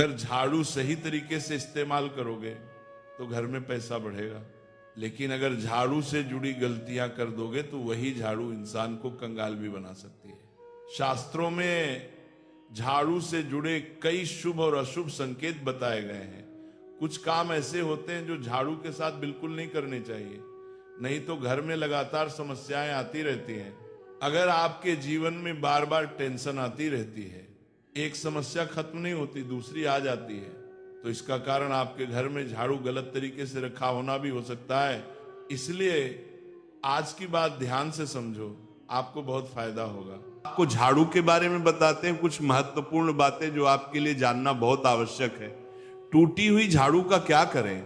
अगर झाड़ू सही तरीके से इस्तेमाल करोगे तो घर में पैसा बढ़ेगा, लेकिन अगर झाड़ू से जुड़ी गलतियां कर दोगे तो वही झाड़ू इंसान को कंगाल भी बना सकती है। शास्त्रों में झाड़ू से जुड़े कई शुभ और अशुभ संकेत बताए गए हैं। कुछ काम ऐसे होते हैं जो झाड़ू के साथ बिल्कुल नहीं करने चाहिए, नहीं तो घर में लगातार समस्याएं आती रहती हैं। अगर आपके जीवन में बार बार टेंशन आती रहती है, एक समस्या खत्म नहीं होती, दूसरी आ जाती है, तो इसका कारण आपके घर में झाड़ू गलत तरीके से रखा होना भी हो सकता है। इसलिए आज की बात ध्यान से समझो, आपको बहुत फायदा होगा। आपको झाड़ू के बारे में बताते हैं कुछ महत्वपूर्ण बातें जो आपके लिए जानना बहुत आवश्यक है। टूटी हुई झाड़ू का क्या करें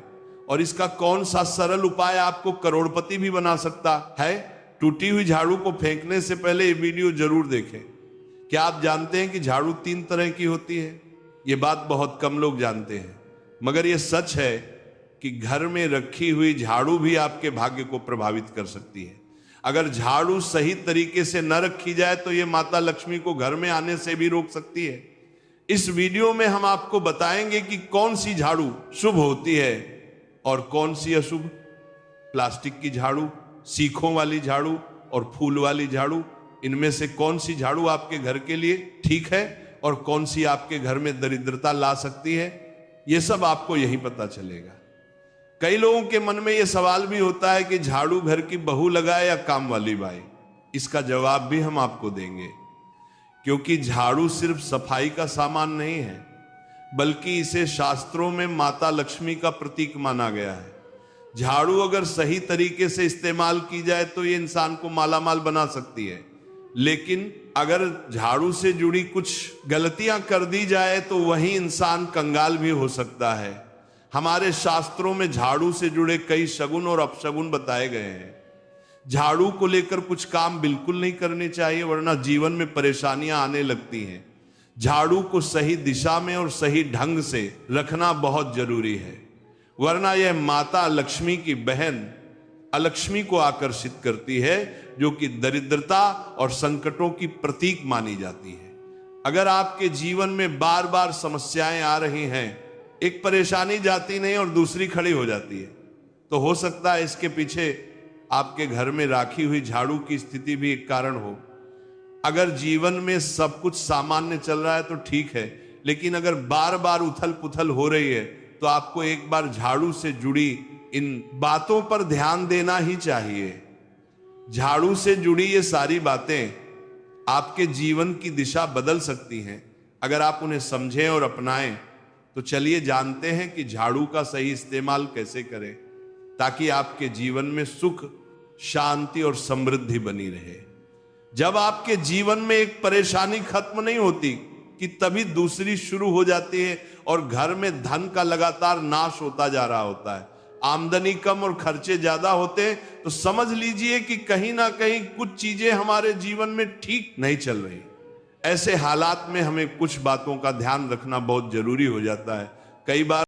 और इसका कौन सा सरल उपाय आपको करोड़पति भी बना सकता है। टूटी हुई झाड़ू को फेंकने से पहले ये वीडियो जरूर देखें। क्या आप जानते हैं कि झाड़ू 3 तरह की होती है? ये बात बहुत कम लोग जानते हैं, मगर ये सच है कि घर में रखी हुई झाड़ू भी आपके भाग्य को प्रभावित कर सकती है। अगर झाड़ू सही तरीके से न रखी जाए तो ये माता लक्ष्मी को घर में आने से भी रोक सकती है। इस वीडियो में हम आपको बताएंगे कि कौन सी झाड़ू शुभ होती है और कौन सी अशुभ। प्लास्टिक की झाड़ू, सीखों वाली झाड़ू और फूल वाली झाड़ू, इनमें से कौन सी झाड़ू आपके घर के लिए ठीक है और कौन सी आपके घर में दरिद्रता ला सकती है, यह सब आपको यही पता चलेगा। कई लोगों के मन में यह सवाल भी होता है कि झाड़ू घर की बहू लगाए या काम वाली बाई। इसका जवाब भी हम आपको देंगे, क्योंकि झाड़ू सिर्फ सफाई का सामान नहीं है, बल्कि इसे शास्त्रों में माता लक्ष्मी का प्रतीक माना गया है। झाड़ू अगर सही तरीके से इस्तेमाल की जाए तो ये इंसान को मालामाल बना सकती है, लेकिन अगर झाड़ू से जुड़ी कुछ गलतियां कर दी जाए तो वही इंसान कंगाल भी हो सकता है। हमारे शास्त्रों में झाड़ू से जुड़े कई शगुन और अपशगुन बताए गए हैं। झाड़ू को लेकर कुछ काम बिल्कुल नहीं करने चाहिए, वरना जीवन में परेशानियां आने लगती हैं। झाड़ू को सही दिशा में और सही ढंग से रखना बहुत जरूरी है, वरना यह माता लक्ष्मी की बहन अलक्ष्मी को आकर्षित करती है, जो कि दरिद्रता और संकटों की प्रतीक मानी जाती है। अगर आपके जीवन में बार बार समस्याएं आ रही हैं, एक परेशानी जाती नहीं और दूसरी खड़ी हो जाती है, तो हो सकता है इसके पीछे आपके घर में राखी हुई झाड़ू की स्थिति भी एक कारण हो। अगर जीवन में सब कुछ सामान्य चल रहा है तो ठीक है, लेकिन अगर बार बार उथल पुथल हो रही है तो आपको एक बार झाड़ू से जुड़ी इन बातों पर ध्यान देना ही चाहिए। झाड़ू से जुड़ी ये सारी बातें आपके जीवन की दिशा बदल सकती हैं अगर आप उन्हें समझें और अपनाएं। तो चलिए जानते हैं कि झाड़ू का सही इस्तेमाल कैसे करें, ताकि आपके जीवन में सुख, शांति और समृद्धि बनी रहे। जब आपके जीवन में एक परेशानी खत्म नहीं होती कि तभी दूसरी शुरू हो जाती है और घर में धन का लगातार नाश होता जा रहा होता है। आमदनी कम और खर्चे ज्यादा होते हैं, तो समझ लीजिए कि कहीं ना कहीं कुछ चीजें हमारे जीवन में ठीक नहीं चल रही। ऐसे हालात में हमें कुछ बातों का ध्यान रखना बहुत जरूरी हो जाता है। कई बार